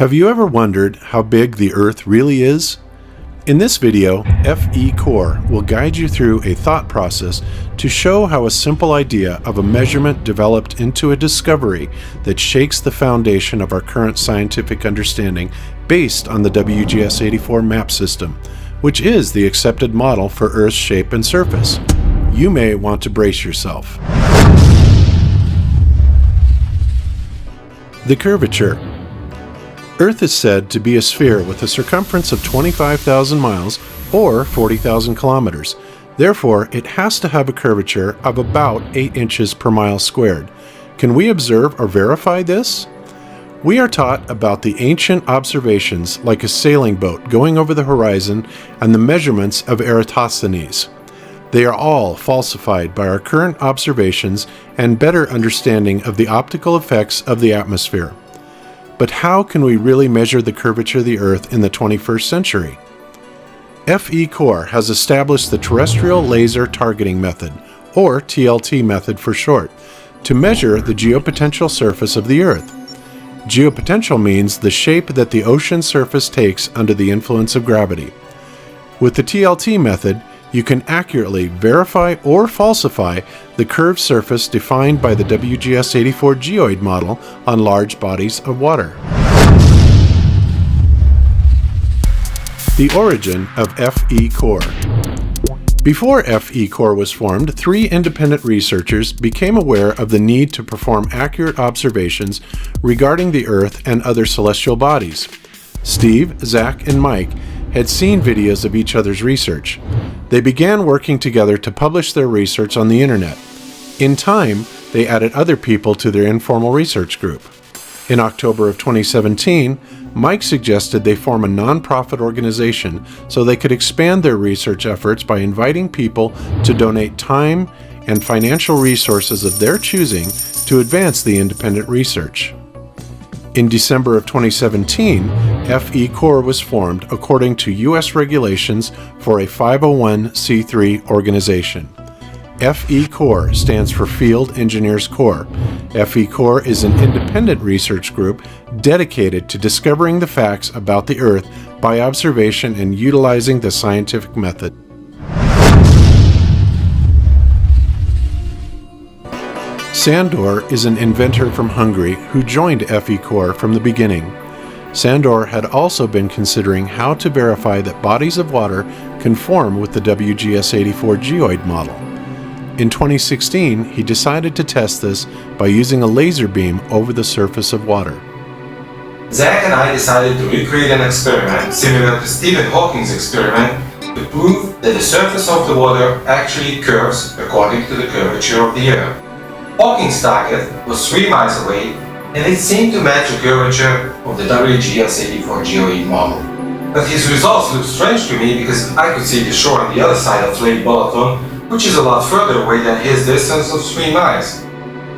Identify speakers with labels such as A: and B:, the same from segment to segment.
A: Have you ever wondered how big the Earth really is? In this video, FE Core will guide you through a thought process to show how a simple idea of a measurement developed into a discovery that shakes the foundation of our current scientific understanding based on the WGS-84 map system, which is the accepted model for Earth's shape and surface. You may want to brace yourself. The curvature. Earth is said to be a sphere with a circumference of 25,000 miles or 40,000 kilometers. Therefore, it has to have a curvature of about 8 inches per mile squared. Can we observe or verify this? We are taught about the ancient observations like a sailing boat going over the horizon and the measurements of Eratosthenes. They are all falsified by our current observations and better understanding of the optical effects of the atmosphere. But how can we really measure the curvature of the Earth in the 21st century? FE Core has established the Terrestrial Laser Targeting Method, or TLT method for short, to measure the geopotential surface of the Earth. Geopotential means the shape that the ocean surface takes under the influence of gravity. With the TLT method, you can accurately verify or falsify the curved surface defined by the WGS-84 geoid model on large bodies of water. The origin of FE Core. Before FE Core was formed, 3 independent researchers became aware of the need to perform accurate observations regarding the Earth and other celestial bodies. Steve, Zach, and Mike had seen videos of each other's research. They began working together to publish their research on the internet. In time, they added other people to their informal research group. In October of 2017, Mike suggested they form a non-profit organization so they could expand their research efforts by inviting people to donate time and financial resources of their choosing to advance the independent research. In December of 2017, FE Core was formed according to U.S. regulations for a 501c3 organization. FE Core stands for Field Engineers Corps. FE Core is an independent research group dedicated to discovering the facts about the Earth by observation and utilizing the scientific method. Sandor is an inventor from Hungary who joined FE Core from the beginning. Sandor had also been considering how to verify that bodies of water conform with the WGS-84 geoid model. In 2016, he decided to test this by using a laser beam over the surface of water.
B: Zach and I decided to recreate an experiment similar to Stephen Hawking's experiment to prove that the surface of the water actually curves according to the curvature of the Earth. Hawking's target was 3 miles away, and it seemed to match the curvature of the WGS-84 geoid model. But his results looked strange to me because I could see the shore on the other side of Lake Balaton, which is a lot further away than his distance of 3 miles.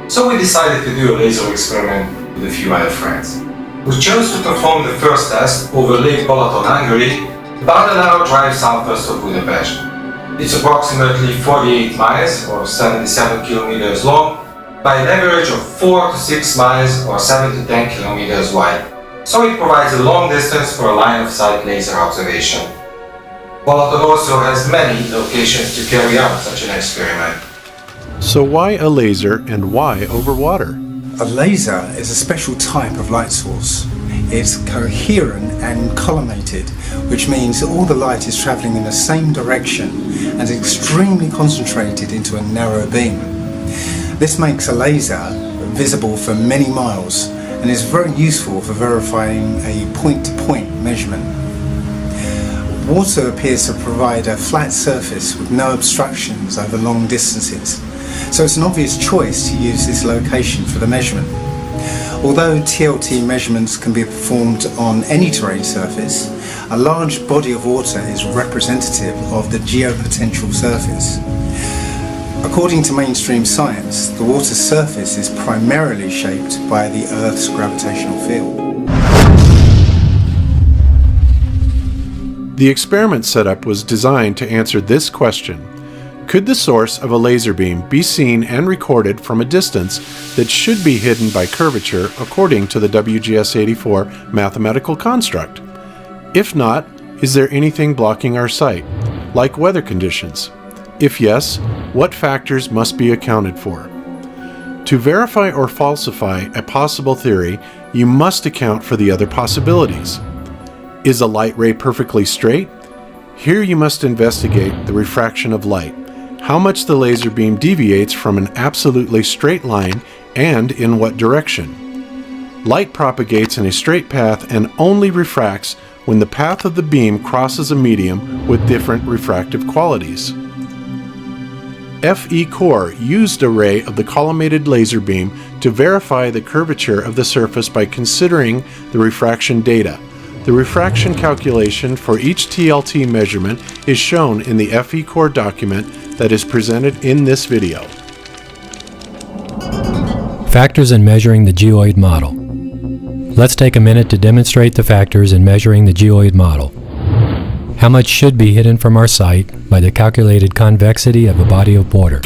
B: So we decided to do a laser experiment with a few other friends. We chose to perform the first test over Lake Balaton, Hungary, about an hour drive southwest of Budapest. It's approximately 48 miles or 77 kilometers long, by an average of 4 to 6 miles or 7 to 10 kilometers wide, so it provides a long distance for a line-of-sight laser observation. Balaton also has many locations to carry out such an experiment.
A: So why a laser and why over water?
C: A laser is a special type of light source. It's coherent and collimated, which means that all the light is travelling in the same direction and extremely concentrated into a narrow beam. This makes a laser visible for many miles and is very useful for verifying a point-to-point measurement. Water appears to provide a flat surface with no obstructions over long distances, so it's an obvious choice to use this location for the measurement. Although TLT measurements can be performed on any terrain surface, a large body of water is representative of the geopotential surface. According to mainstream science, the water's surface is primarily shaped by the Earth's gravitational field.
A: The experiment setup was designed to answer this question. Could the source of a laser beam be seen and recorded from a distance that should be hidden by curvature according to the WGS-84 mathematical construct? If not, is there anything blocking our sight, like weather conditions? If yes, what factors must be accounted for? To verify or falsify a possible theory, you must account for the other possibilities. Is a light ray perfectly straight? Here you must investigate the refraction of light, how much the laser beam deviates from an absolutely straight line and in what direction. Light propagates in a straight path and only refracts when the path of the beam crosses a medium with different refractive qualities. FE Core used a ray of the collimated laser beam to verify the curvature of the surface by considering the refraction data. The refraction calculation for each TLT measurement is shown in the FE Core document that is presented in this video.
D: Factors in measuring the geoid model. Let's take a minute to demonstrate the factors in measuring the geoid model. How much should be hidden from our sight by the calculated convexity of a body of water?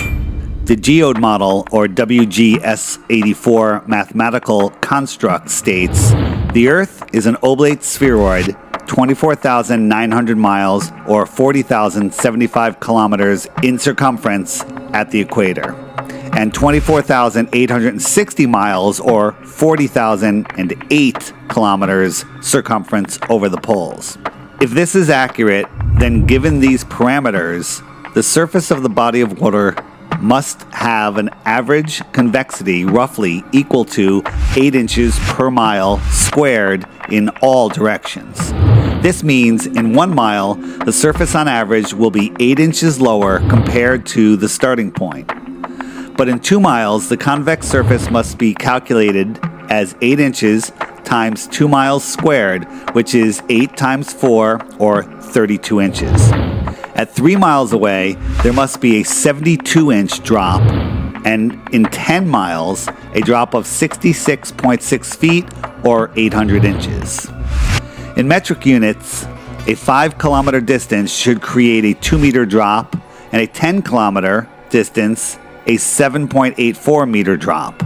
E: The geode model, or WGS-84 mathematical construct, states the Earth is an oblate spheroid 24,900 miles or 40,075 kilometers in circumference at the equator, and 24,860 miles or 40,008 kilometers circumference over the poles. If this is accurate, then given these parameters, the surface of the body of water must have an average convexity roughly equal to 8 inches per mile squared in all directions. This means in 1 mile, the surface on average will be 8 inches lower compared to the starting point. But in 2 miles, the convex surface must be calculated as 8 inches times 2 miles squared, which is 8 times 4, or 32 inches. At 3 miles away, there must be a 72-inch drop, and in 10 miles, a drop of 66.6 feet, or 800 inches. In metric units, a 5-kilometer distance should create a 2-meter drop, and a 10-kilometer distance, a 7.84 meter drop.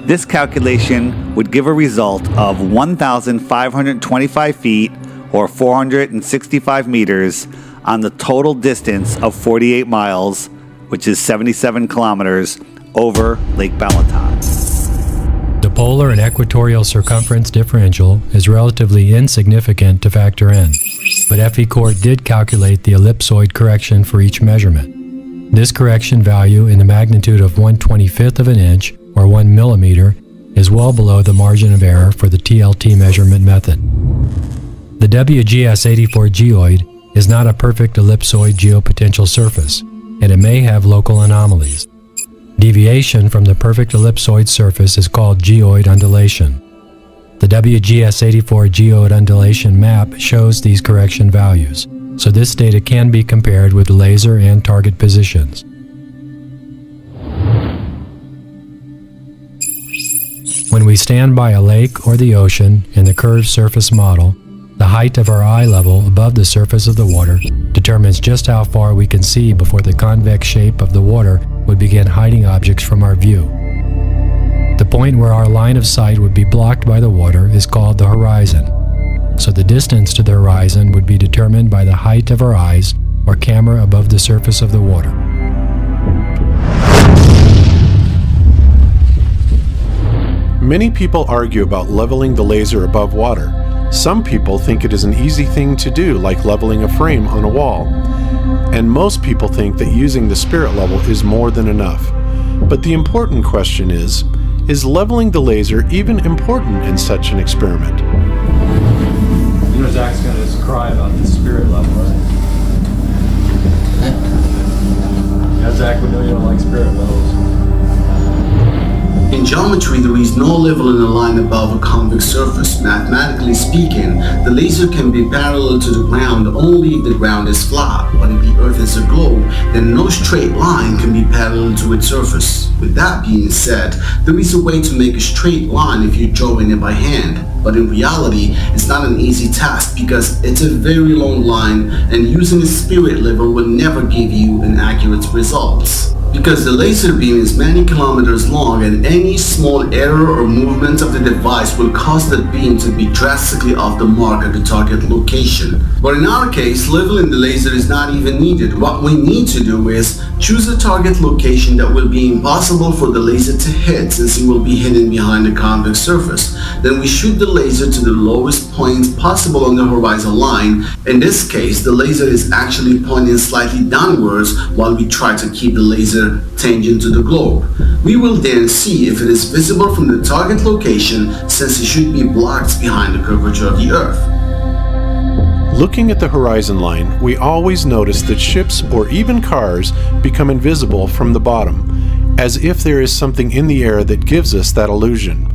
E: This calculation would give a result of 1,525 feet, or 465 meters, on the total distance of 48 miles, which is 77 kilometers, over Lake Balaton.
D: The polar and equatorial circumference differential is relatively insignificant to factor in, but FE Core did calculate the ellipsoid correction for each measurement. This correction value in the magnitude of 1/25th of an inch, or 1 millimeter, is well below the margin of error for the TLT measurement method. The WGS-84 geoid is not a perfect ellipsoid geopotential surface, and it may have local anomalies. Deviation from the perfect ellipsoid surface is called geoid undulation. The WGS-84 geoid undulation map shows these correction values, so this data can be compared with laser and target positions. When we stand by a lake or the ocean in the curved surface model, the height of our eye level above the surface of the water determines just how far we can see before the convex shape of the water would begin hiding objects from our view. The point where our line of sight would be blocked by the water is called the horizon, so the distance to the horizon would be determined by the height of our eyes or camera above the surface of the water.
A: Many people argue about leveling the laser above water. Some people think it is an easy thing to do, like leveling a frame on a wall. And most people think that using the spirit level is more than enough. But the important question is leveling the laser even important in such an experiment?
F: You know, Zach's going to cry about the spirit level, right? Yeah, Zach, we know you don't like spirit levels.
G: In geometry, there is no level in a line above a convex surface. Mathematically speaking, the laser can be parallel to the ground only if the ground is flat, but if the Earth is a globe, then no straight line can be parallel to its surface. With that being said, there is a way to make a straight line if you're drawing it by hand, but in reality, it's not an easy task because it's a very long line and using a spirit level will never give you an accurate results. Because the laser beam is many kilometers long and any small error or movement of the device will cause the beam to be drastically off the mark at the target location. But in our case, leveling the laser is not even needed. What we need to do is choose a target location that will be impossible for the laser to hit since it will be hidden behind the convex surface. Then we shoot the laser to the lowest point possible on the horizon line. In this case, the laser is actually pointing slightly downwards while we try to keep the laser tangent to the globe. We will then see if it is visible from the target location since it should be blocked behind the curvature of the Earth.
A: Looking at the horizon line, we always notice that ships or even cars become invisible from the bottom, as if there is something in the air that gives us that illusion.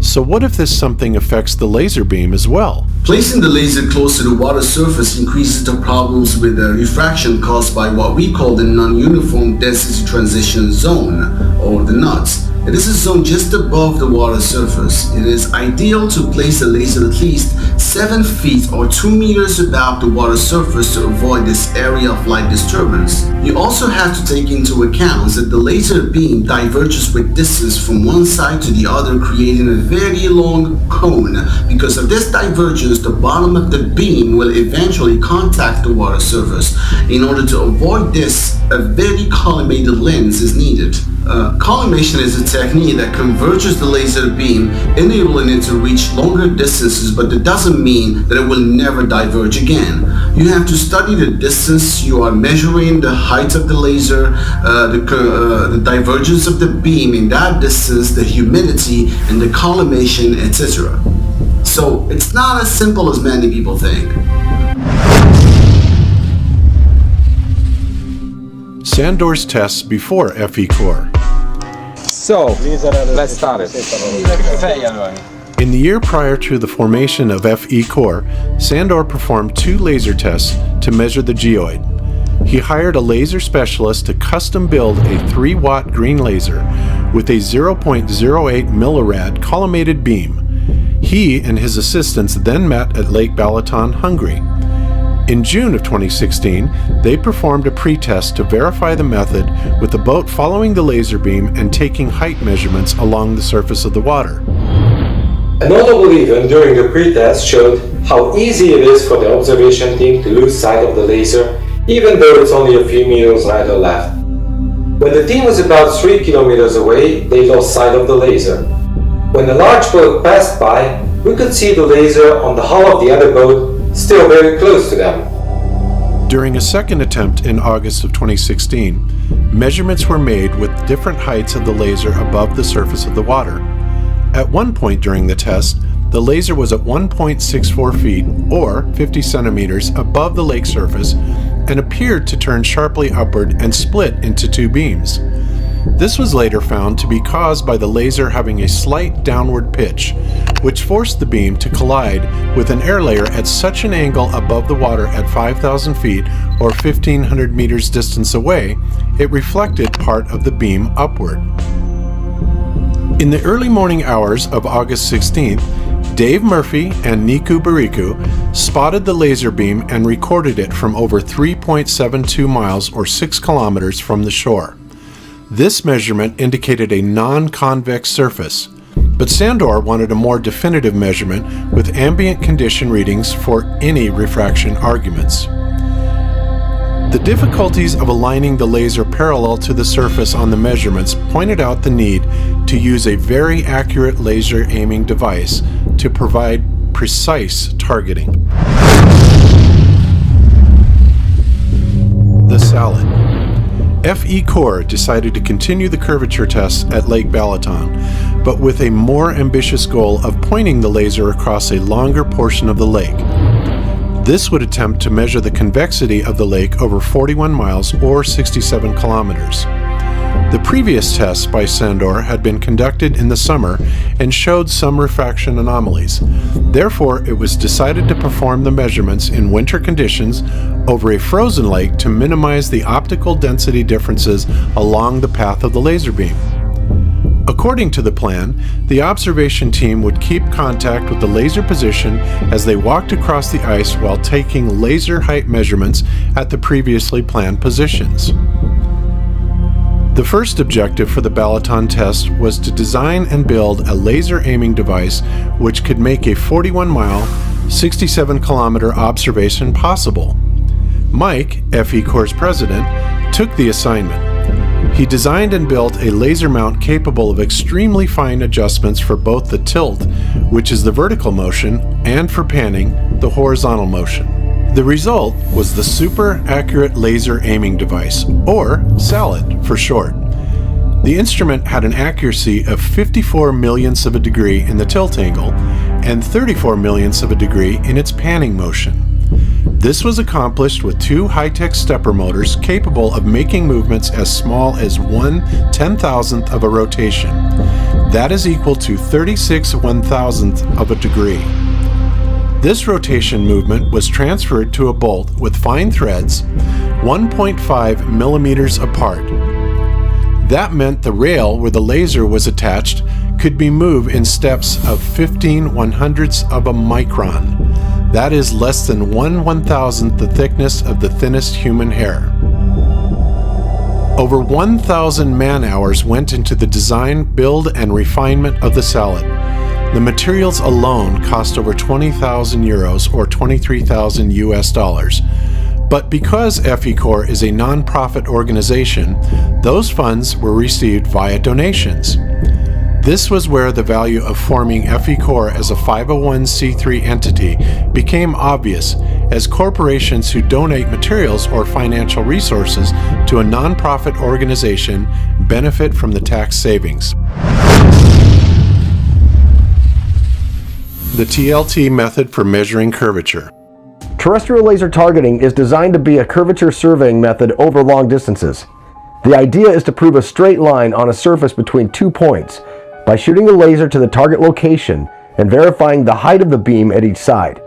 A: So what if this something affects the laser beam as well?
G: Placing the laser close to the water surface increases the problems with the refraction caused by what we call the non-uniform density transition zone, or the NUTS. It is a zone just above the water surface. It is ideal to place the laser at least 7 feet or 2 meters above the water surface to avoid this area of light disturbance. You also have to take into account that the laser beam diverges with distance from one side to the other, creating a very long cone. Because of this divergence, the bottom of the beam will eventually contact the water surface. In order to avoid this, a very collimated lens is needed. Collimation is a technique that converges the laser beam, enabling it to reach longer distances, but that doesn't mean that it will never diverge again. You have to study the distance you are measuring, the height of the laser, the divergence of the beam in that distance, the humidity, and the collimation, etc. So it's not as simple as many people think.
A: Sandor's tests before FE Core.
B: So, let's start it.
A: In the year prior to the formation of FE Core, Sandor performed 2 laser tests to measure the geoid. He hired a laser specialist to custom build a 3-watt green laser with a 0.08 millirad collimated beam. He and his assistants then met at Lake Balaton, Hungary. In June of 2016, they performed a pre-test to verify the method with the boat following the laser beam and taking height measurements along the surface of the water.
B: A notable event during the pre-test showed how easy it is for the observation team to lose sight of the laser, even though it's only a few meters right or left. When the team was about 3 kilometers away, they lost sight of the laser. When a large boat passed by, we could see the laser on the hull of the other boat, still very close to them.
A: During a second attempt in August of 2016, measurements were made with different heights of the laser above the surface of the water. At one point during the test, the laser was at 1.64 feet, or 50 centimeters, above the lake surface and appeared to turn sharply upward and split into 2 beams. This was later found to be caused by the laser having a slight downward pitch, which forced the beam to collide with an air layer at such an angle above the water at 5,000 feet or 1,500 meters distance away, it reflected part of the beam upward. In the early morning hours of August 16th, Dave Murphy and Niku Bariku spotted the laser beam and recorded it from over 3.72 miles or 6 kilometers from the shore. This measurement indicated a non-convex surface, but Sandor wanted a more definitive measurement with ambient condition readings for any refraction arguments. The difficulties of aligning the laser parallel to the surface on the measurements pointed out the need to use a very accurate laser aiming device to provide precise targeting. The salad. FE Core decided to continue the curvature tests at Lake Balaton, but with a more ambitious goal of pointing the laser across a longer portion of the lake. This would attempt to measure the convexity of the lake over 41 miles or 67 kilometers. The previous tests by Sandor had been conducted in the summer and showed some refraction anomalies. Therefore, it was decided to perform the measurements in winter conditions over a frozen lake to minimize the optical density differences along the path of the laser beam. According to the plan, the observation team would keep contact with the laser position as they walked across the ice while taking laser height measurements at the previously planned positions. The first objective for the Balaton test was to design and build a laser aiming device which could make a 41-mile, 67-kilometer observation possible. Mike, FE Corps' president, took the assignment. He designed and built a laser mount capable of extremely fine adjustments for both the tilt, which is the vertical motion, and for panning, the horizontal motion. The result was the Super Accurate Laser Aiming Device, or SALAD for short. The instrument had an accuracy of 54 millionths of a degree in the tilt angle and 34 millionths of a degree in its panning motion. This was accomplished with two high-tech stepper motors capable of making movements as small as 1/10,000th of a rotation. That is equal to 36 1,000th of a degree. This rotation movement was transferred to a bolt with fine threads 1.5 millimeters apart. That meant the rail where the laser was attached could be moved in steps of 15 100ths of a micron. That is less than 1/1000th the thickness of the thinnest human hair. Over 1,000 man-hours went into the design, build, and refinement of the SALAD. The materials alone cost over 20,000 euros or 23,000 US dollars. But because FE Corps is a non-profit organization, those funds were received via donations. This was where the value of forming FE Corps as a 501c3 entity became obvious, as corporations who donate materials or financial resources to a non-profit organization benefit from the tax savings. The TLT method for measuring curvature.
H: Terrestrial laser targeting is designed to be a curvature surveying method over long distances. The idea is to prove a straight line on a surface between 2 points by shooting the laser to the target location and verifying the height of the beam at each side.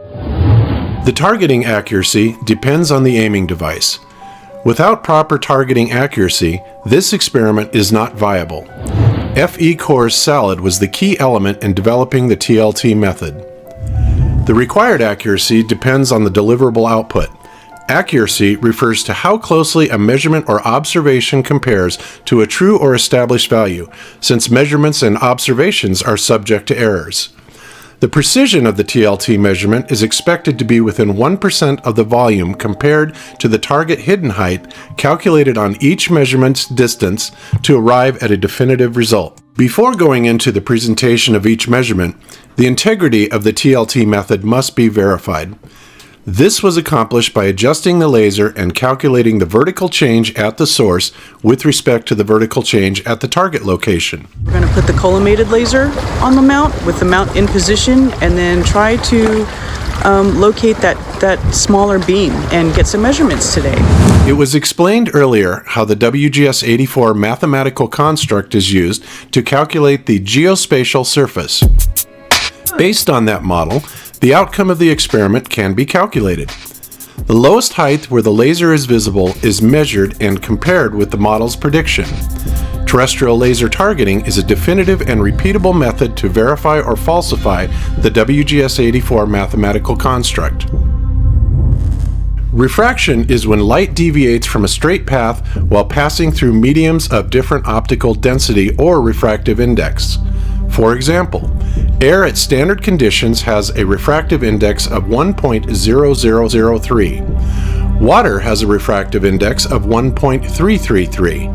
A: The targeting accuracy depends on the aiming device. Without proper targeting accuracy, this experiment is not viable. FE Corps' SALAD was the key element in developing the TLT method. The required accuracy depends on the deliverable output. Accuracy refers to how closely a measurement or observation compares to a true or established value, since measurements and observations are subject to errors. The precision of the TLT measurement is expected to be within 1% of the volume compared to the target hidden height calculated on each measurement's distance to arrive at a definitive result. Before going into the presentation of each measurement, the integrity of the TLT method must be verified. This was accomplished by adjusting the laser and calculating the vertical change at the source with respect to the vertical change at the target location.
I: We're going to put the collimated laser on the mount with the mount in position and then try to locate that smaller beam and get some measurements today.
A: It was explained earlier how the WGS-84 mathematical construct is used to calculate the geospatial surface. Based on that model, the outcome of the experiment can be calculated. The lowest height where the laser is visible is measured and compared with the model's prediction. Terrestrial laser targeting is a definitive and repeatable method to verify or falsify the WGS-84 mathematical construct. Refraction is when light deviates from a straight path while passing through mediums of different optical density or refractive index. For example, air at standard conditions has a refractive index of 1.0003. Water has a refractive index of 1.333.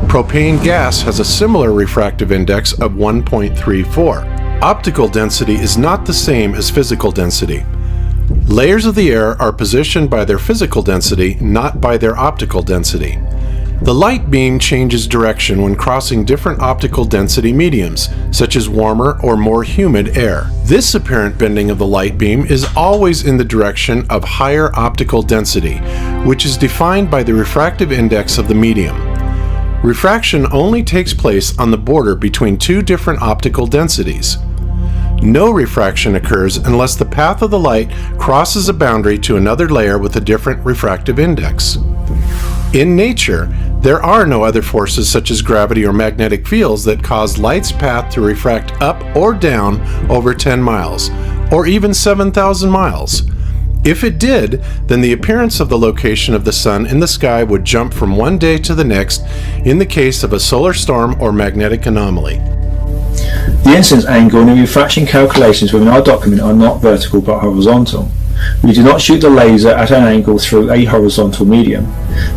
A: Propane gas has a similar refractive index of 1.34. Optical density is not the same as physical density. Layers of the air are positioned by their physical density, not by their optical density. The light beam changes direction when crossing different optical density mediums, such as warmer or more humid air. This apparent bending of the light beam is always in the direction of higher optical density, which is defined by the refractive index of the medium. Refraction only takes place on the border between two different optical densities. No refraction occurs unless the path of the light crosses a boundary to another layer with a different refractive index. In nature, there are no other forces such as gravity or magnetic fields that cause light's path to refract up or down over 10 miles, or even 7,000 miles. If it did, then the appearance of the location of the sun in the sky would jump from one day to the next in the case of a solar storm or magnetic anomaly.
F: The incidence angle and the refraction calculations within our document are not vertical but horizontal. We do not shoot the laser at an angle through a horizontal medium.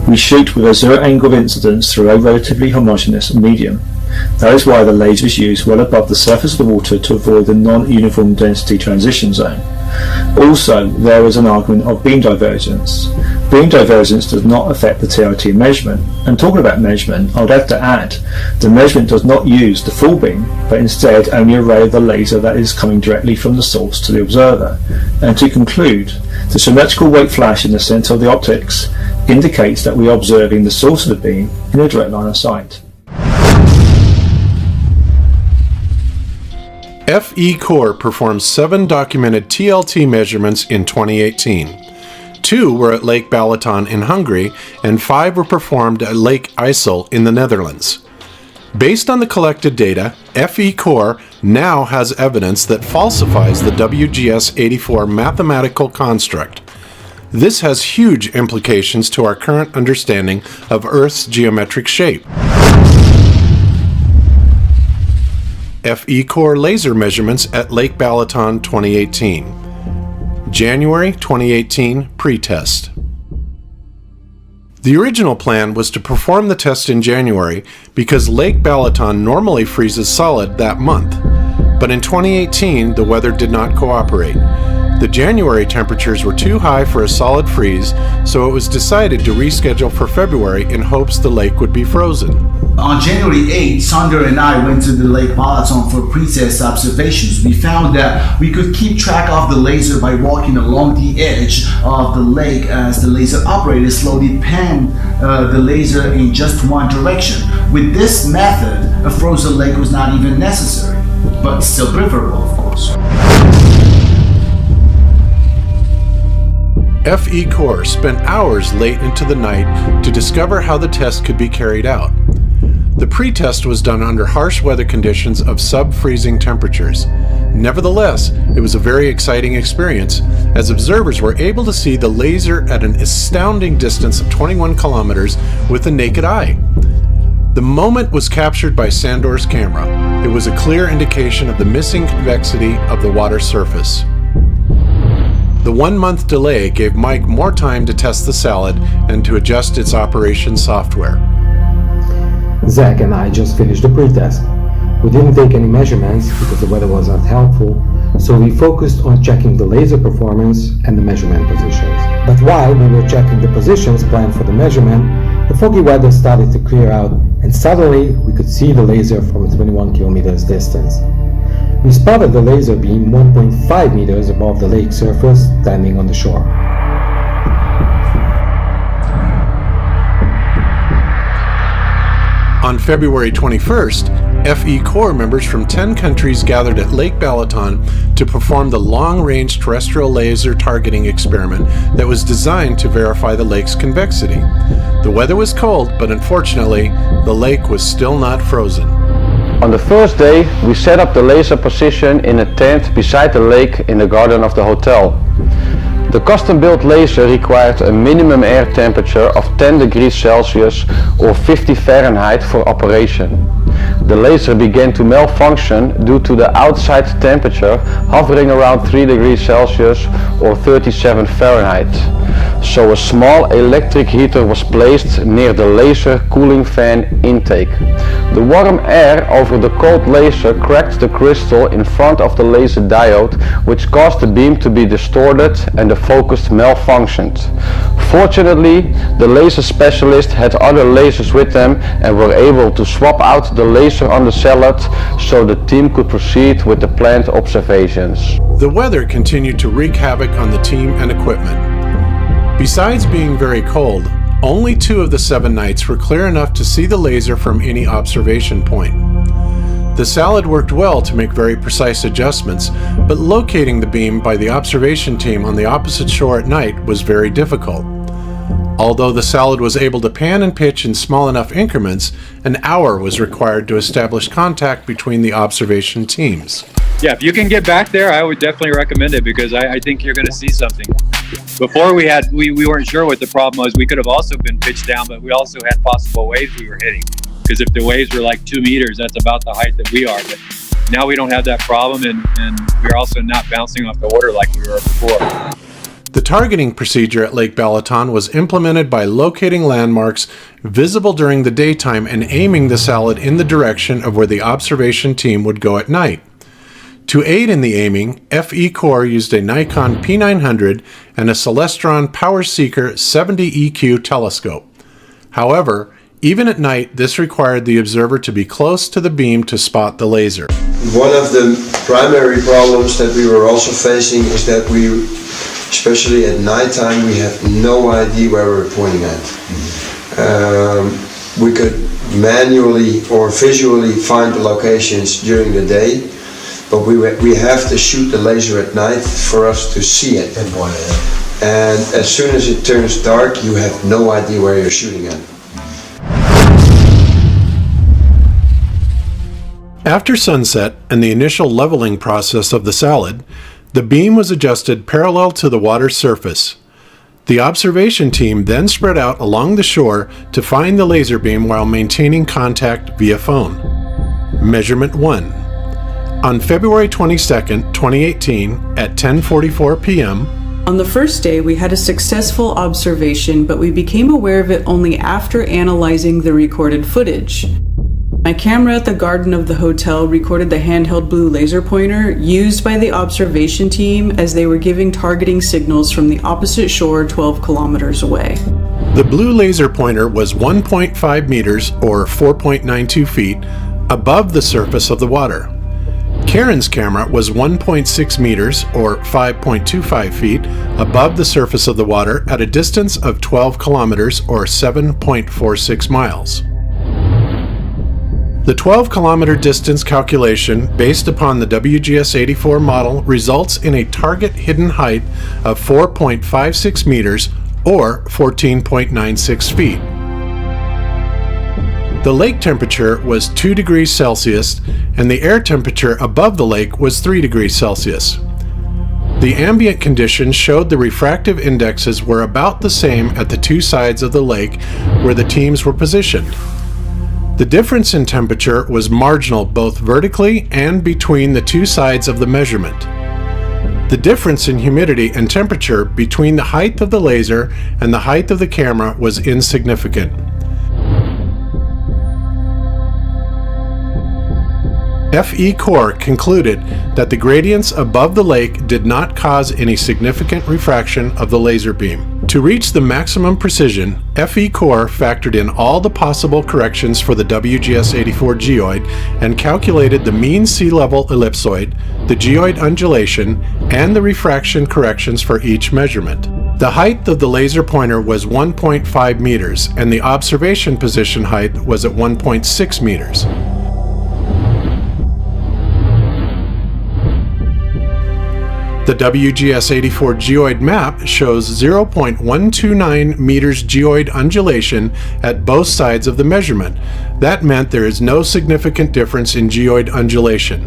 F: We shoot with a zero angle of incidence through a relatively homogeneous medium. That is why the laser is used well above the surface of the water to avoid the non-uniform density transition zone. Also, there is an argument of beam divergence. Beam divergence does not affect the TRT measurement. And talking about measurement, I would have to add, the measurement does not use the full beam, but instead only a ray of the laser that is coming directly from the source to the observer. And to conclude, the symmetrical white flash in the center of the optics indicates that we are observing the source of the beam in a direct line of sight.
A: FE Core performed 7 documented TLT measurements in 2018. 2 were at Lake Balaton in Hungary, and 5 were performed at Lake IJssel in the Netherlands. Based on the collected data, FE Core now has evidence that falsifies the WGS-84 mathematical construct. This has huge implications to our current understanding of Earth's geometric shape. FE Core laser measurements at Lake Balaton 2018. January 2018 pre-test. The original plan was to perform the test in January because Lake Balaton normally freezes solid that month, but in 2018 the weather did not cooperate. The January temperatures were too high for a solid freeze, so it was decided to reschedule for February in hopes the lake would be frozen.
G: On January 8, Sander and I went to the Lake Balaton for pre-test observations. We found that we could keep track of the laser by walking along the edge of the lake as the laser operator slowly panned the laser in just one direction. With this method, a frozen lake was not even necessary, but still preferable, of course.
A: FE Core spent hours late into the night to discover how the test could be carried out. The pre-test was done under harsh weather conditions of sub-freezing temperatures. Nevertheless, it was a very exciting experience, as observers were able to see the laser at an astounding distance of 21 kilometers with the naked eye. The moment was captured by Sandor's camera. It was a clear indication of the missing convexity of the water surface. The 1-month delay gave Mike more time to test the salad and to adjust its operation software.
J: Zach and I just finished the pre-test. We didn't take any measurements because the weather was not helpful, so we focused on checking the laser performance and the measurement positions. But while we were checking the positions planned for the measurement, the foggy weather started to clear out, and suddenly we could see the laser from a 21 kilometers distance. We spotted the laser beam 1.5 meters above the lake surface, standing on the shore.
A: On February 21st, FE Core members from 10 countries gathered at Lake Balaton to perform the long-range terrestrial laser targeting experiment that was designed to verify the lake's convexity. The weather was cold, but unfortunately, the lake was still not frozen.
H: On the first day, we set up the laser position in a tent beside the lake in the garden of the hotel. The custom-built laser required a minimum air temperature of 10 degrees Celsius or 50 Fahrenheit for operation. The laser began to malfunction due to the outside temperature hovering around 3 degrees Celsius or 37 Fahrenheit. So a small electric heater was placed near the laser cooling fan intake. The warm air over the cold laser cracked the crystal in front of the laser diode, which caused the beam to be distorted and the focus malfunctioned. Fortunately, the laser specialist had other lasers with them and were able to swap out the laser on the salad so the team could proceed with the planned observations.
A: The weather continued to wreak havoc on the team and equipment. Besides being very cold, only 2 of the 7 nights were clear enough to see the laser from any observation point. The salad worked well to make very precise adjustments, but locating the beam by the observation team on the opposite shore at night was very difficult. Although the salad was able to pan and pitch in small enough increments, an hour was required to establish contact between the observation teams.
K: Yeah, if you can get back there, I would definitely recommend it because I think you're going to see something. Before we weren't sure what the problem was. We could have also been pitched down, but we also had possible waves we were hitting. Because if the waves were like 2 meters, that's about the height that we are. But now we don't have that problem, and we're also not bouncing off the water like we were before.
A: The targeting procedure at Lake Balaton was implemented by locating landmarks visible during the daytime and aiming the salad in the direction of where the observation team would go at night. To aid in the aiming, FE Core used a Nikon P900 and a Celestron Power Seeker 70 EQ telescope. However, even at night, this required the observer to be close to the beam to spot the laser.
L: One of the primary problems that we were also facing is that especially at nighttime, we have no idea where we're pointing at. We could manually or visually find the locations during the day, but we have to shoot the laser at night for us to see it. And as soon as it turns dark, you have no idea where you're shooting at.
A: After sunset and the initial leveling process of the salad, the beam was adjusted parallel to the water's surface. The observation team then spread out along the shore to find the laser beam while maintaining contact via phone. Measurement 1. On February 22, 2018, at 10:44 p.m.,
I: on the first day, we had a successful observation, but we became aware of it only after analyzing the recorded footage. My camera at the garden of the hotel recorded the handheld blue laser pointer used by the observation team as they were giving targeting signals from the opposite shore 12 kilometers away.
A: The blue laser pointer was 1.5 meters, or 4.92 feet, above the surface of the water. Karen's camera was 1.6 meters, or 5.25 feet, above the surface of the water at a distance of 12 kilometers, or 7.46 miles. The 12-kilometer distance calculation based upon the WGS-84 model results in a target hidden height of 4.56 meters, or 14.96 feet. The lake temperature was 2 degrees Celsius, and the air temperature above the lake was 3 degrees Celsius. The ambient conditions showed the refractive indexes were about the same at the 2 sides of the lake where the teams were positioned. The difference in temperature was marginal both vertically and between the 2 sides of the measurement. The difference in humidity and temperature between the height of the laser and the height of the camera was insignificant. FE Core concluded that the gradients above the lake did not cause any significant refraction of the laser beam. To reach the maximum precision, FE Core factored in all the possible corrections for the WGS-84 geoid and calculated the mean sea level ellipsoid, the geoid undulation, and the refraction corrections for each measurement. The height of the laser pointer was 1.5 meters, and the observation position height was at 1.6 meters. The WGS-84 geoid map shows 0.129 meters geoid undulation at both sides of the measurement. That meant there is no significant difference in geoid undulation.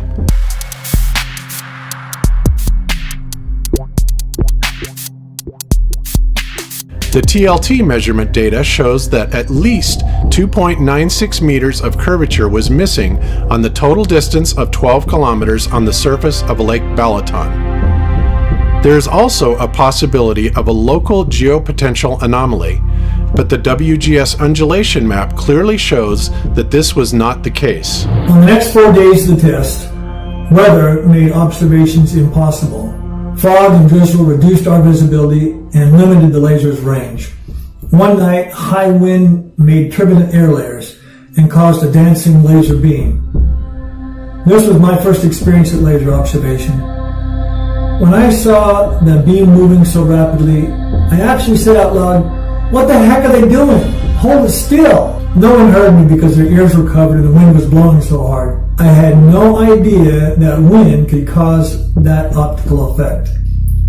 A: The TLT measurement data shows that at least 2.96 meters of curvature was missing on the total distance of 12 kilometers on the surface of Lake Balaton. There is also a possibility of a local geopotential anomaly, but the WGS undulation map clearly shows that this was not the case.
M: On the next 4 days of the test, weather made observations impossible. Fog and drizzle reduced our visibility and limited the laser's range. One night, high wind made turbulent air layers and caused a dancing laser beam. This was my first experience at laser observation. When I saw the beam moving so rapidly, I actually said out loud, What the heck are they doing? Hold it still. No one heard me because their ears were covered and the wind was blowing so hard. I had no idea that wind could cause that optical effect.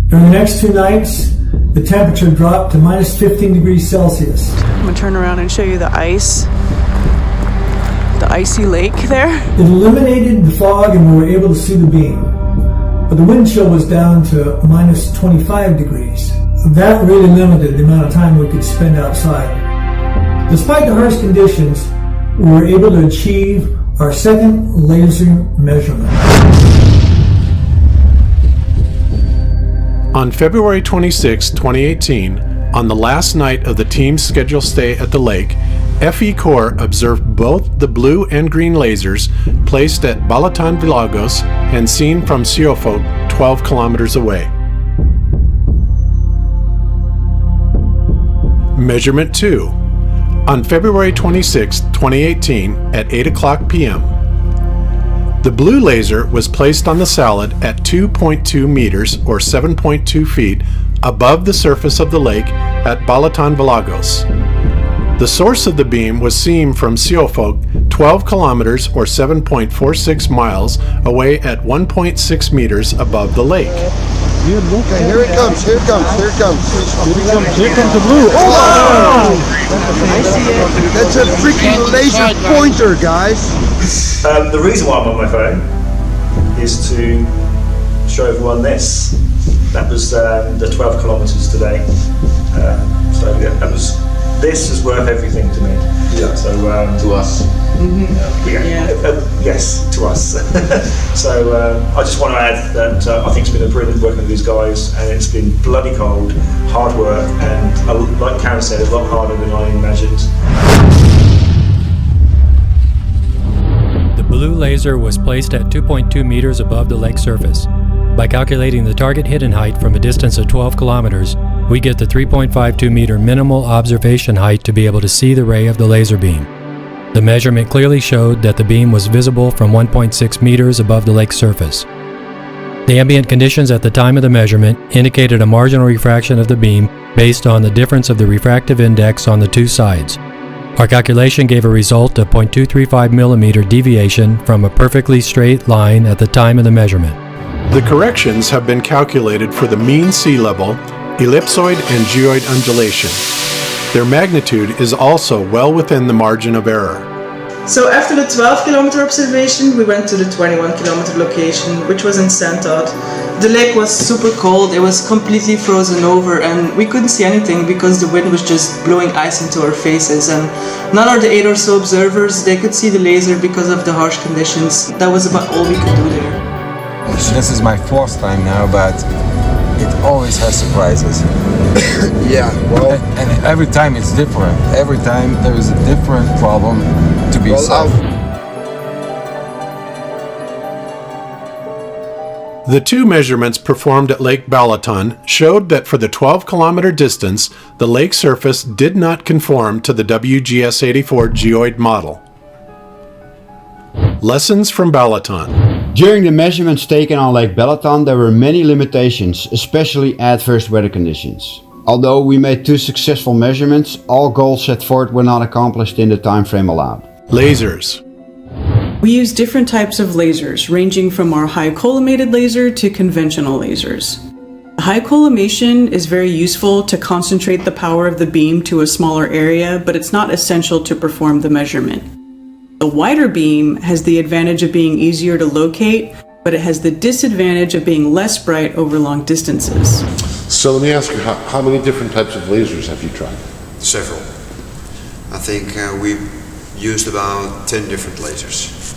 M: During the next 2 nights, the temperature dropped to minus 15 degrees Celsius.
I: I'm gonna turn around and show you the ice. The icy lake there.
M: It eliminated the fog and we were able to see the beam. But the wind chill was down to minus 25 degrees. That really limited the amount of time we could spend outside. Despite the harsh conditions, we were able to achieve our second laser measurement.
A: On February 26, 2018, on the last night of the team's scheduled stay at the lake, FE Core observed both the blue and green lasers placed at Balatan Vilagos and seen from Siofok 12 kilometers away. Measurement 2. On February 26, 2018 at 8 o'clock p.m. The blue laser was placed on the salad at 2.2 meters or 7.2 feet above the surface of the lake at Balatan Vilagos. The source of the beam was seen from Siofok 12 kilometers or 7.46 miles away at 1.6 meters above the lake.
L: Okay, here it comes, here it comes, here it comes.
F: Here comes the blue. Oh!
L: I see it. That's a freaking laser pointer, guys.
F: The reason why I'm on my phone is to show everyone this. That was the 12 kilometers today. So yeah, this is worth everything to me.
L: Yeah.
F: So
L: to us.
F: Yes, to us. So I just want to add that I think it's been a brilliant working with these guys, and it's been bloody cold, hard work, and like Karen said, a lot harder than I imagined.
D: The blue laser was placed at 2.2 meters above the lake surface. By calculating the target hidden height from a distance of 12 kilometers, we get the 3.52 meter minimal observation height to be able to see the ray of the laser beam. The measurement clearly showed that the beam was visible from 1.6 meters above the lake surface. The ambient conditions at the time of the measurement indicated a marginal refraction of the beam based on the difference of the refractive index on the two sides. Our calculation gave a result of 0.235 millimeter deviation from a perfectly straight line at the time of the measurement.
A: The corrections have been calculated for the mean sea level, ellipsoid and geoid undulation. Their magnitude is also well within the margin of error.
N: So after the 12-kilometer observation, we went to the 21-kilometer location, which was in Tato. The lake was super cold, it was completely frozen over, and we couldn't see anything because the wind was just blowing ice into our faces, and none of the 8 or so observers, they could see the laser because of the harsh conditions. That was about all we could do there.
O: This is my 4th time now, but it always has surprises.
L: Yeah, well...
O: And every time it's different. Every time there is a different problem to be solved.
A: The two measurements performed at Lake Balatan showed that for the 12-kilometer distance, the lake surface did not conform to the WGS-84 geoid model. Lessons from Balatan.
P: During the measurements taken on Lake Balatan, there were many limitations, especially adverse weather conditions. Although we made 2 successful measurements, all goals set forth were not accomplished in the time frame allowed.
A: Lasers.
I: We use different types of lasers, ranging from our high collimated laser to conventional lasers. High collimation is very useful to concentrate the power of the beam to a smaller area, but it's not essential to perform the measurement. The wider beam has the advantage of being easier to locate, but it has the disadvantage of being less bright over long distances.
Q: So let me ask you, how many different types of lasers have you tried?
R: Several. I think we've used about 10 different lasers.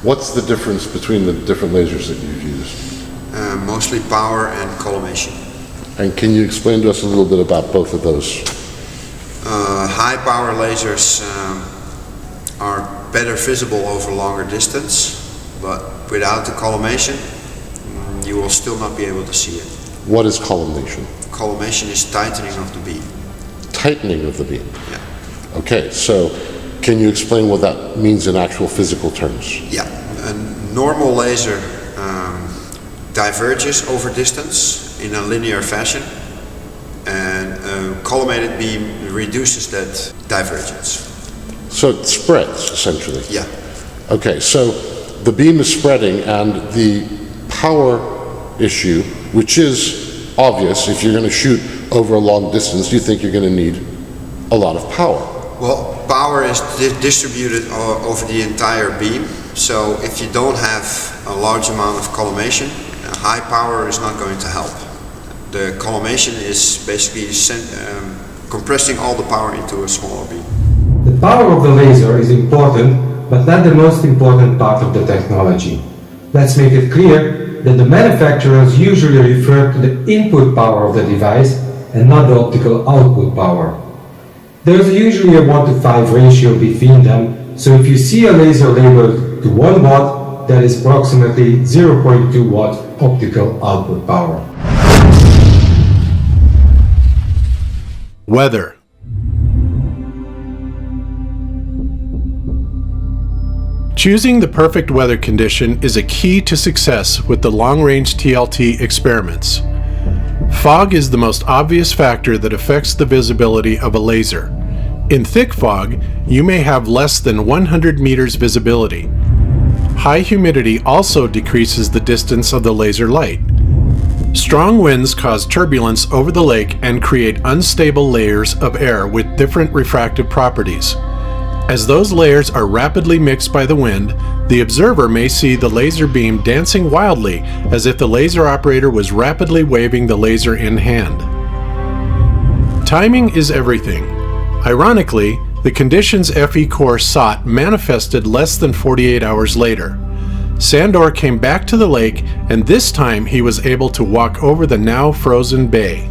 Q: What's the difference between the different lasers that you've used?
R: Mostly power and collimation.
Q: And can you explain to us a little bit about both of those?
R: High power lasers are better visible over longer distance, but without the collimation, you will still not be able to see it.
Q: What is collimation?
R: Collimation is tightening of the beam.
Q: Tightening of the beam?
R: Yeah.
Q: Okay, so can you explain what that means in actual physical terms?
R: Yeah, a normal laser diverges over distance in a linear fashion, and collimated beam reduces that divergence.
Q: So it spreads, essentially?
R: Yeah.
Q: Okay, so the beam is spreading, and the power issue, which is obvious if you're going to shoot over a long distance, you think you're going to need a lot of power.
R: Well, power is distributed over the entire beam, so if you don't have a large amount of collimation, high power is not going to help. The collimation is basically compressing all the power into a smaller beam.
J: The power of the laser is important, but not the most important part of the technology. Let's make it clear that the manufacturers usually refer to the input power of the device and not the optical output power. There is usually a 1:5 ratio between them, so if you see a laser labeled to 1 watt, that is approximately 0.2 watt optical output power.
A: Weather. Choosing the perfect weather condition is a key to success with the long-range TLT experiments. Fog is the most obvious factor that affects the visibility of a laser. In thick fog, you may have less than 100 meters visibility. High humidity also decreases the distance of the laser light. Strong winds cause turbulence over the lake and create unstable layers of air with different refractive properties. As those layers are rapidly mixed by the wind, the observer may see the laser beam dancing wildly as if the laser operator was rapidly waving the laser in hand. Timing is everything. Ironically, the conditions FE Core sought manifested less than 48 hours later. Sandor came back to the lake, and this time he was able to walk over the now frozen bay.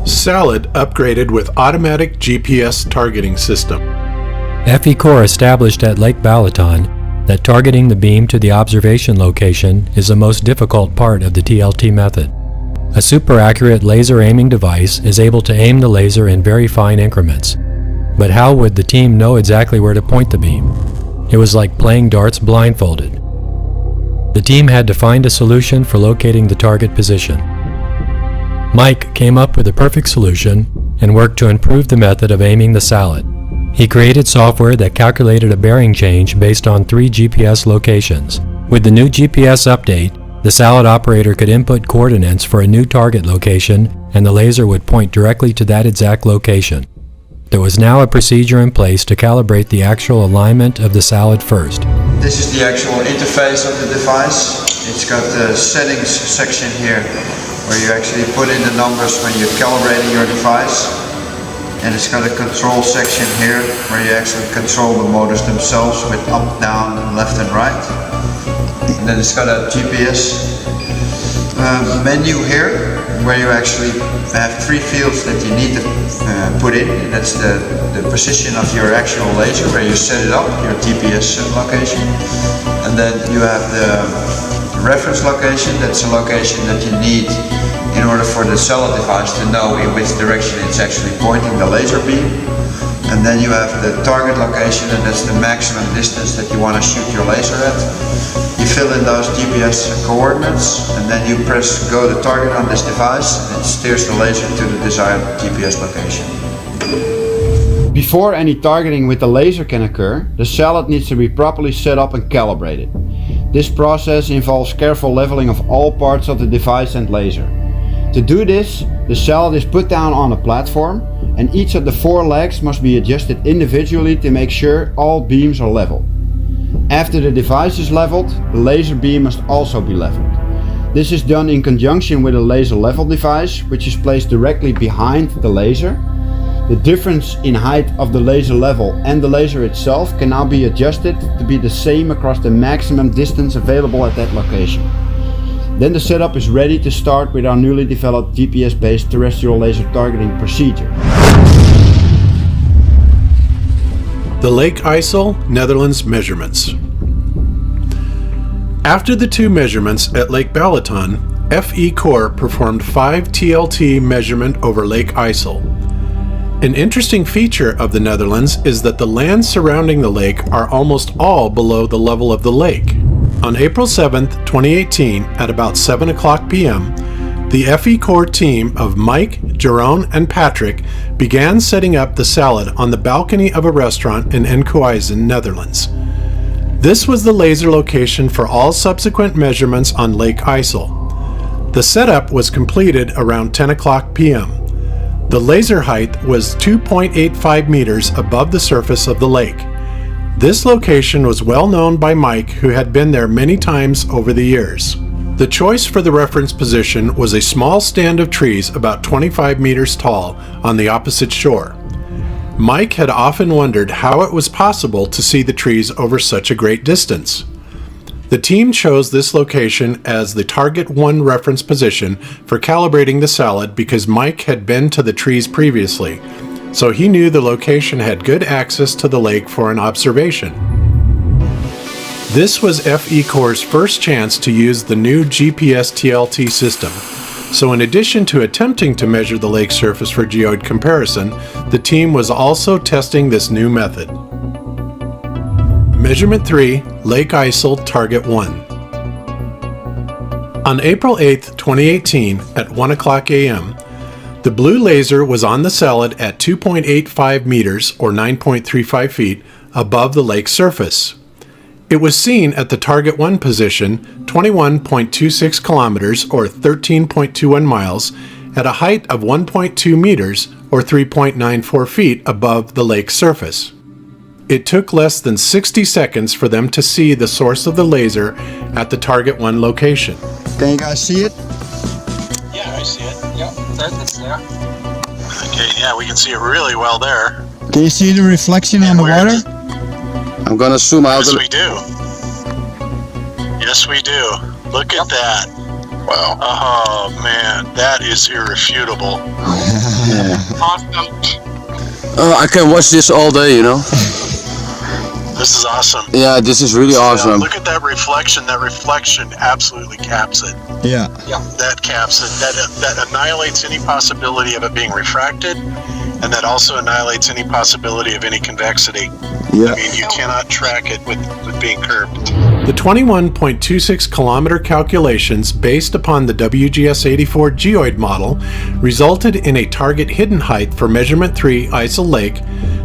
A: Salad upgraded with automatic GPS targeting system.
D: FE Core established at Lake Balaton that targeting the beam to the observation location is the most difficult part of the TLT method. A super accurate laser aiming device is able to aim the laser in very fine increments. But how would the team know exactly where to point the beam? It was like playing darts blindfolded. The team had to find a solution for locating the target position. Mike came up with a perfect solution and worked to improve the method of aiming the salad. He created software that calculated a bearing change based on 3 GPS locations. With the new GPS update, the salad operator could input coordinates for a new target location, and the laser would point directly to that exact location. There was now a procedure in place to calibrate the actual alignment of the salad first.
R: This is the actual interface of the device. It's got the settings section here where you actually put in the numbers when you're calibrating your device. And it's got a control section here where you actually control the motors themselves with up, down, left and right. And then it's got a GPS menu here where you actually have 3 fields that you need to put in. And that's the position of your actual laser where you set it up, your GPS location. And then you have the reference location, that's a location that you need in order for the salad device to know in which direction it's actually pointing the laser beam. And then you have the target location, and that's the maximum distance that you want to shoot your laser at. You fill in those GPS coordinates, and then you press go to target on this device, and it steers the laser to the desired GPS location.
P: Before any targeting with the laser can occur, the salad needs to be properly set up and calibrated. This process involves careful leveling of all parts of the device and laser. To do this, the salad is put down on a platform, and each of the 4 legs must be adjusted individually to make sure all beams are level. After the device is leveled, the laser beam must also be leveled. This is done in conjunction with a laser level device, which is placed directly behind the laser. The difference in height of the laser level and the laser itself can now be adjusted to be the same across the maximum distance available at that location. Then the setup is ready to start with our newly developed GPS-based terrestrial laser targeting procedure.
A: The Lake IJssel, Netherlands measurements. After the 2 measurements at Lake Balaton, FE Core performed 5 TLT measurement over Lake IJssel. An interesting feature of the Netherlands is that the lands surrounding the lake are almost all below the level of the lake. On April 7, 2018, at about 7 o'clock p.m., The FE Core team of Mike, Jerome, and Patrick began setting up the salad on the balcony of a restaurant in Enkhuizen, Netherlands. This was the laser location for all subsequent measurements on Lake IJssel. The setup was completed around 10 o'clock p.m. The laser height was 2.85 meters above the surface of the lake. This location was well known by Mike, who had been there many times over the years. The choice for the reference position was a small stand of trees about 25 meters tall on the opposite shore. Mike had often wondered how it was possible to see the trees over such a great distance. The team chose this location as the target 1 reference position for calibrating the salad because Mike had been to the trees previously, so he knew the location had good access to the lake for an observation. This was FE Core's first chance to use the new GPS TLT system, so in addition to attempting to measure the lake surface for geoid comparison, the team was also testing this new method. Measurement 3, Lake IJssel, Target 1. On April 8, 2018, at 1 o'clock a.m., the blue laser was on the salad at 2.85 meters or 9.35 feet above the lake surface. It was seen at the Target 1 position, 21.26 kilometers or 13.21 miles, at a height of 1.2 meters or 3.94 feet above the lake surface. It took less than 60 seconds for them to see the source of the laser at the Target 1 location.
S: Can you guys see it?
T: Yeah, I see it. Yep, that's there. Okay, yeah, we can see it really well there.
S: Can you see the reflection on the water?
O: I'm gonna zoom out.
T: Yes, we do. Yes, we do. Look at that. Wow. Oh, man, that is irrefutable. Awesome.
O: I can watch this all day, you know?
T: This is awesome.
O: Yeah, this is really awesome.
T: Look at that reflection. That reflection absolutely caps it.
S: Yeah.
T: That caps it. That annihilates any possibility of it being refracted, and that also annihilates any possibility of any convexity.
O: Yeah.
T: I mean, you cannot track it with being curved.
A: The 21.26 kilometer calculations based upon the WGS-84 geoid model resulted in a target hidden height for measurement 3 IJssel Lake,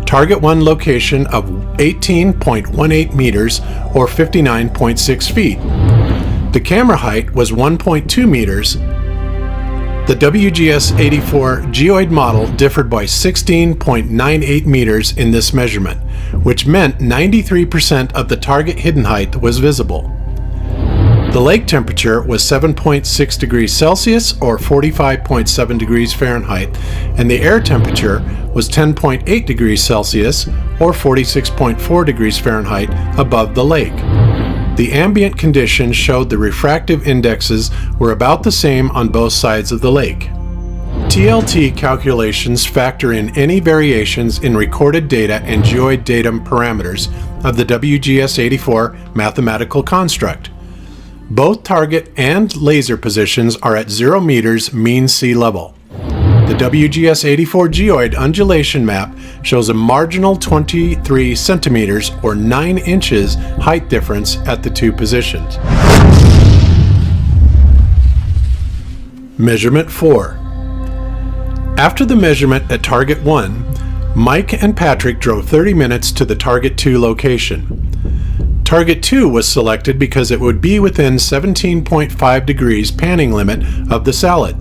A: target 1 location of 18.18 meters or 59.6 feet. The camera height was 1.2 meters. The WGS-84 geoid model differed by 16.98 meters in this measurement, which meant 93% of the target hidden height was visible. The lake temperature was 7.6 degrees Celsius or 45.7 degrees Fahrenheit, and the air temperature was 10.8 degrees Celsius or 46.4 degrees Fahrenheit above the lake. The ambient conditions showed the refractive indexes were about the same on both sides of the lake. TLT calculations factor in any variations in recorded data and geoid datum parameters of the WGS-84 mathematical construct. Both target and laser positions are at 0 meters mean sea level. The WGS-84 geoid undulation map shows a marginal 23 centimeters or 9 inches height difference at the two positions. Measurement 4. After the measurement at Target 1, Mike and Patrick drove 30 minutes to the Target 2 location. Target 2 was selected because it would be within 17.5 degrees panning limit of the salad.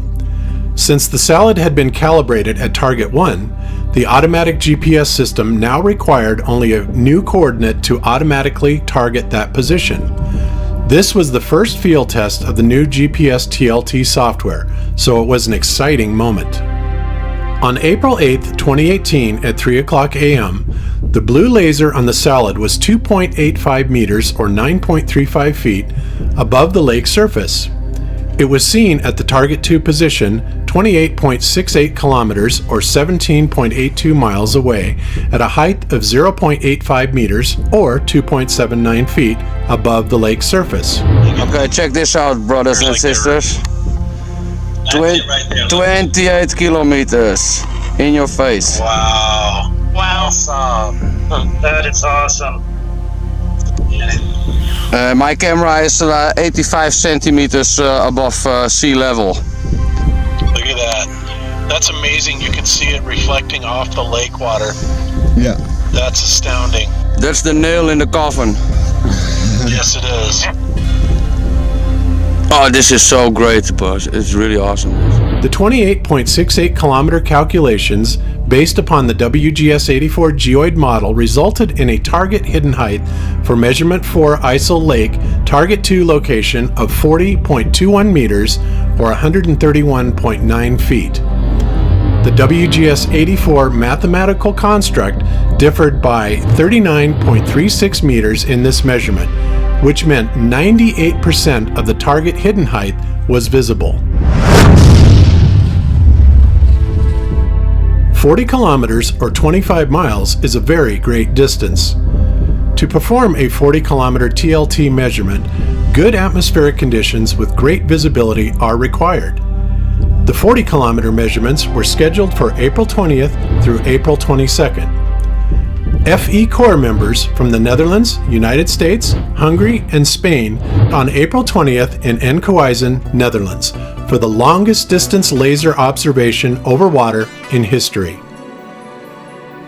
A: Since the salad had been calibrated at Target 1, the automatic GPS system now required only a new coordinate to automatically target that position. This was the first field test of the new GPS TLT software, so it was an exciting moment. On April 8, 2018 at 3 o'clock a.m., the blue laser on the salad was 2.85 meters or 9.35 feet above the lake surface. It was seen at the Target 2 position, 28.68 kilometers or 17.82 miles away, at a height of 0.85 meters or 2.79 feet above the lake surface.
O: Okay, check this out, brothers and sisters. 28 kilometers in your face.
T: Wow. Wow. Awesome. That is awesome.
O: My camera is 85 centimeters above sea level.
T: That's amazing. You can see it reflecting off the lake water.
S: Yeah.
T: That's astounding.
O: That's the nail in the coffin.
T: Yes, it is.
O: Oh, this is so great, boss. It's really awesome.
A: The 28.68 kilometer calculations based upon the WGS-84 geoid model resulted in a target hidden height for measurement 4 ISO Lake target 2 location of 40.21 meters or 131.9 feet. The WGS-84 mathematical construct differed by 39.36 meters in this measurement, which meant 98% of the target hidden height was visible. 40 kilometers or 25 miles is a very great distance. To perform a 40 kilometer TLT measurement, good atmospheric conditions with great visibility are required. The 40 kilometer measurements were scheduled for April 20th through April 22nd. FE Corps members from the Netherlands, United States, Hungary, and Spain on April 20th in Enkhuizen, Netherlands, for the longest distance laser observation over water in history.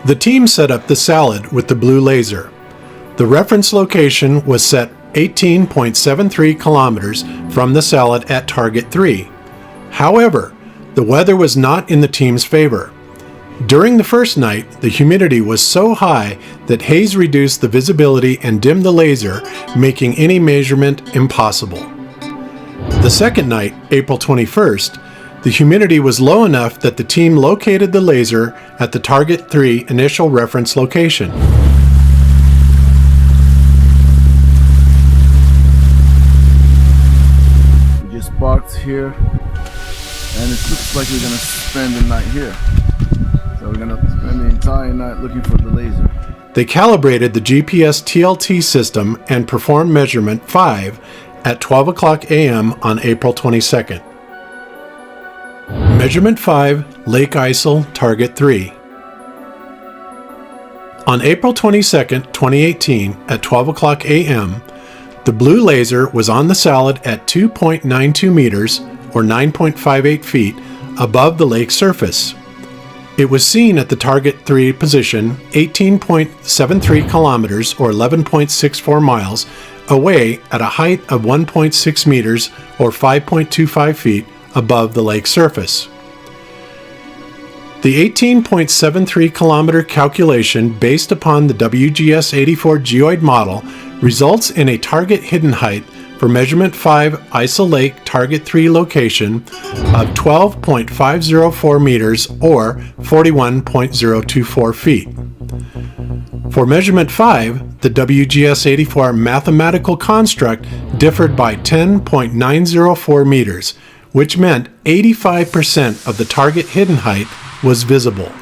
A: The team set up the salad with the blue laser. The reference location was set 18.73 kilometers from the salad at target 3. However, the weather was not in the team's favor. During the first night, the humidity was so high that haze reduced the visibility and dimmed the laser, making any measurement impossible. The second night, April 21st, the humidity was low enough that the team located the laser at the target 3 initial reference location.
U: We just parked here, and it looks like we're gonna spend the night here. So we're gonna spend the entire night looking for the laser.
A: They calibrated the GPS TLT system and performed measurement 5 at 12 o'clock a.m. on April 22nd. Measurement 5, Lake Isle, target 3. On April 22nd, 2018, at 12 o'clock a.m., the blue laser was on the salad at 2.92 meters, or 9.58 feet, above the lake surface. It was seen at the target 3 position, 18.73 kilometers, or 11.64 miles, away at a height of 1.6 meters, or 5.25 feet, above the lake surface. The 18.73 kilometer calculation based upon the WGS-84 geoid model results in a target hidden height for measurement 5 ISO Lake target 3 location of 12.504 meters or 41.024 feet. For measurement 5, the WGS-84 mathematical construct differed by 10.904 meters, which meant 85% of the target hidden height was visible.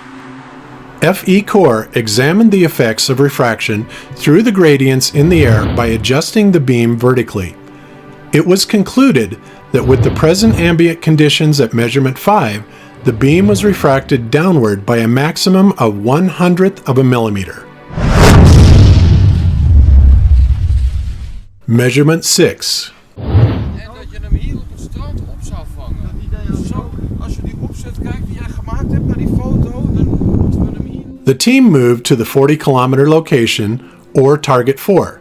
A: FE Corps examined the effects of refraction through the gradients in the air by adjusting the beam vertically. It was concluded that with the present ambient conditions at measurement 5, the beam was refracted downward by a maximum of 1/100th of a millimeter. Measurement 6. The team moved to the 40 kilometer location, or target 4.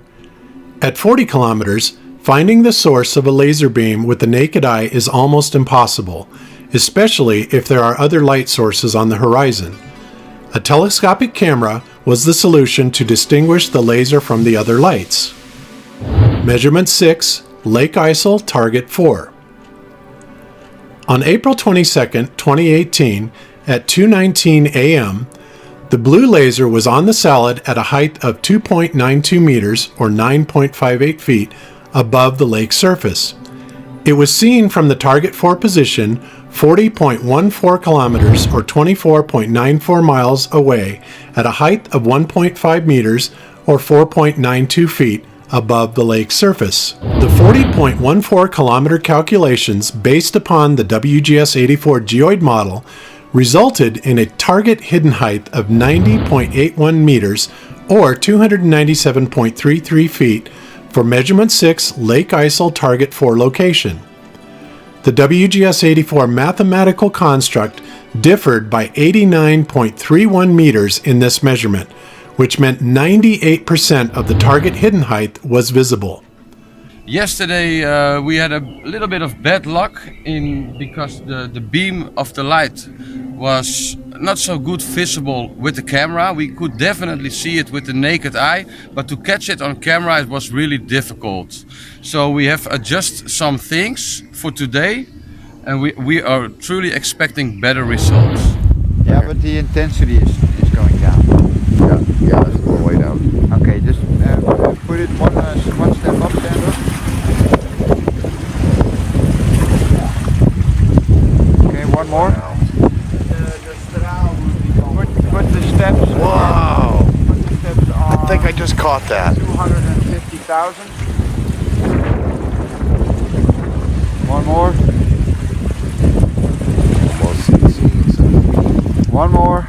A: At 40 kilometers, finding the source of a laser beam with the naked eye is almost impossible, especially if there are other light sources on the horizon. A telescopic camera was the solution to distinguish the laser from the other lights. Measurement 6, Lake Isle, target 4. On April 22, 2018, at 2:19 a.m., the blue laser was on the salad at a height of 2.92 meters or 9.58 feet above the lake surface. It was seen from the target 4 position 40.14 kilometers or 24.94 miles away at a height of 1.5 meters or 4.92 feet above the lake surface. The 40.14 kilometer calculations based upon the WGS-84 geoid model resulted in a target hidden height of 90.81 meters or 297.33 feet for measurement 6 Lake Isle target 4 location. The WGS-84 mathematical construct differed by 89.31 meters in this measurement, which meant 98% of the target hidden height was visible.
O: Yesterday we had a little bit of bad luck because the beam of the light was not so good visible with the camera. We could definitely see it with the naked eye, but to catch it on camera it was really difficult. So we have adjusted some things for today, and we are truly expecting better results.
C: Yeah, but the intensity is going down.
U: Yeah, it's a little way down.
C: Okay, just put it one step up, stand up. Okay, one more. Put the steps.
U: Wow!
C: Put the steps on.
U: I think I just caught that.
C: 250,000. One more. One more.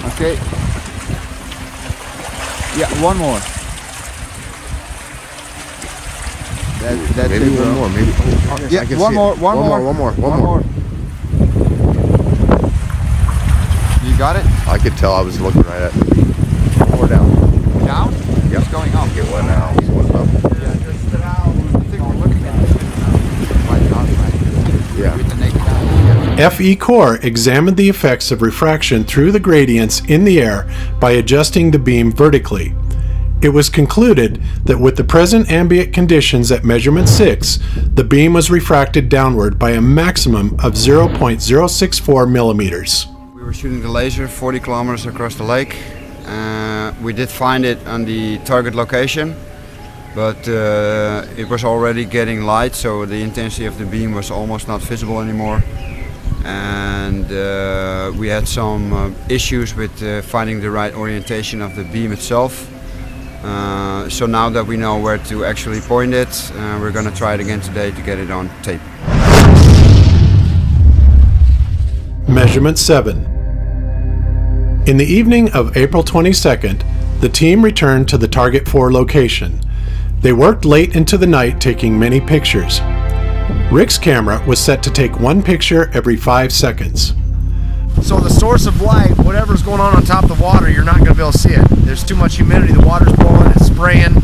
C: Okay. Yeah, one more. That's
U: maybe
C: it,
U: one
C: bro.
U: more. Maybe.
C: Yeah, one more. You got it?
U: I could tell. I was looking right at the beam. Or down.
C: Down?
U: Yeah.
C: It's going up.
U: Get one now. One up.
C: I think we're looking at it.
U: Yeah.
C: With the naked eye.
A: FE Core examined the effects of refraction through the gradients in the air by adjusting the beam vertically. It was concluded that with the present ambient conditions at measurement 6, the beam was refracted downward by a maximum of 0.064 millimeters.
C: We were shooting the laser 40 kilometers across the lake. We did find it on the target location, but it was already getting light, so the intensity of the beam was almost not visible anymore. And we had some issues with finding the right orientation of the beam itself. So now that we know where to actually point it, we're going to try it again today to get it on tape.
A: Measurement 7. In the evening of April 22nd, the team returned to the Target 4 location. They worked late into the night taking many pictures. Rick's camera was set to take one picture every 5 seconds.
U: So the source of light, whatever's going on top of the water, you're not going to be able to see it. There's too much humidity. The water's blowing, it's spraying.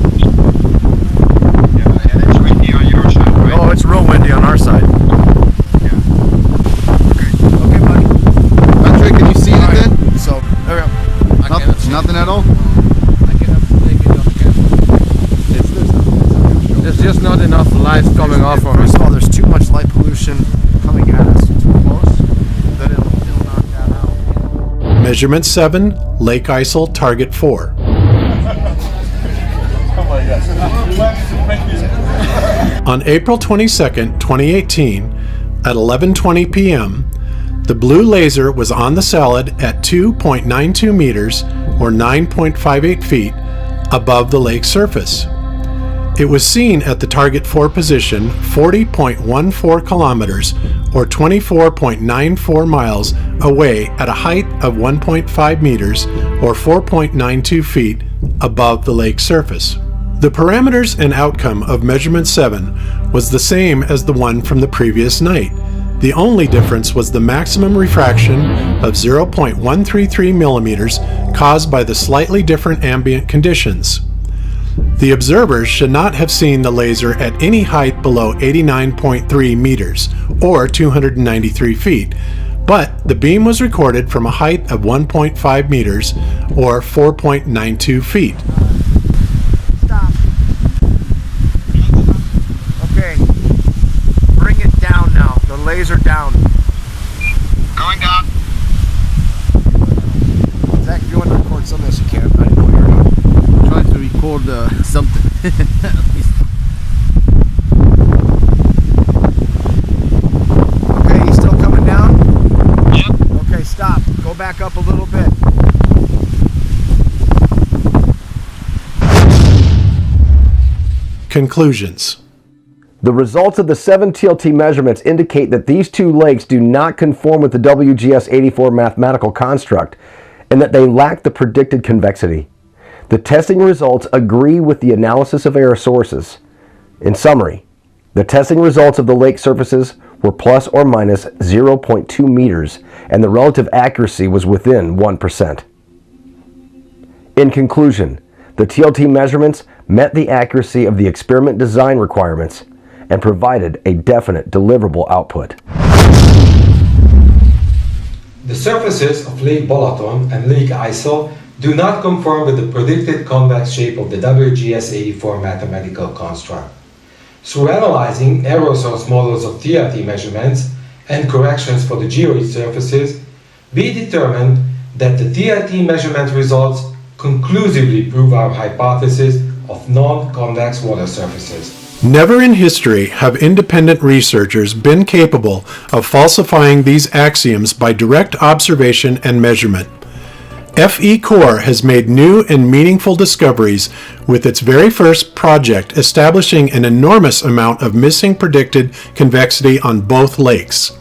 C: Yeah, and it's windy on your side, right?
U: Oh, it's real windy on our side. Okay, buddy.
C: Patrick, can you see it then?
U: So, there we go.
C: Nothing at all?
U: There's just not enough light coming off of it. First of all, there's too much light pollution coming at us too close. That it'll knock that out.
A: Measurement 7, Lake Isle, Target 4. On April 22nd, 2018, at 11:20 p.m., the blue laser was on the salad at 2.92 meters or 9.58 feet above the lake surface. It was seen at the Target 4 position 40.14 kilometers or 24.94 miles away at a height of 1.5 meters or 4.92 feet above the lake surface. The parameters and outcome of measurement 7 was the same as the one from the previous night. The only difference was the maximum refraction of 0.133 millimeters caused by the slightly different ambient conditions. The observers should not have seen the laser at any height below 89.3 meters or 293 feet, but the beam was recorded from a height of 1.5 meters or 4.92 feet.
U: Stop. Okay. Bring it down now. The laser down.
T: Going down.
U: Zach, if you want to record some of this, you can. I didn't know you were doing. Trying to record something. Okay, you still coming down?
T: Yep.
U: Okay, stop. Go back up a little bit.
A: Conclusions.
H: The results of the 7 TLT measurements indicate that these two lakes do not conform with the WGS-84 mathematical construct and that they lack the predicted convexity. The testing results agree with the analysis of error sources. In summary, the testing results of the lake surfaces were plus or minus 0.2 meters, and the relative accuracy was within 1%. In conclusion, the TLT measurements met the accuracy of the experiment design requirements and provided a definite deliverable output.
B: The surfaces of Lake Balaton and Lake Aisel do not conform with the predicted convex shape of the WGS-84 mathematical construct. Through analyzing error source models of TLT measurements and corrections for the geoid surfaces, we determined that the TLT measurement results conclusively prove our hypothesis of non-convex water surfaces.
A: Never in history have independent researchers been capable of falsifying these axioms by direct observation and measurement. FE Core has made new and meaningful discoveries with its very first project establishing an enormous amount of missing predicted convexity on both lakes.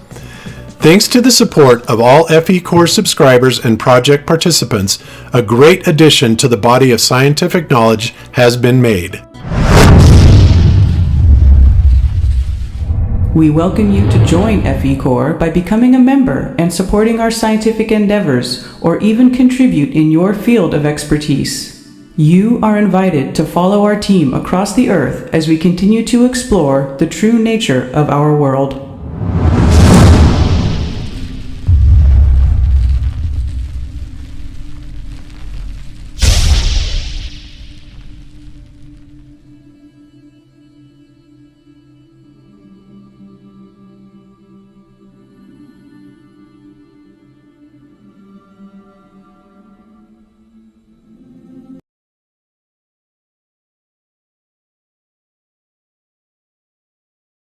A: Thanks to the support of all FE Core subscribers and project participants, a great addition to the body of scientific knowledge has been made.
I: We welcome you to join FE Core by becoming a member and supporting our scientific endeavors, or even contribute in your field of expertise. You are invited to follow our team across the earth as we continue to explore the true nature of our world.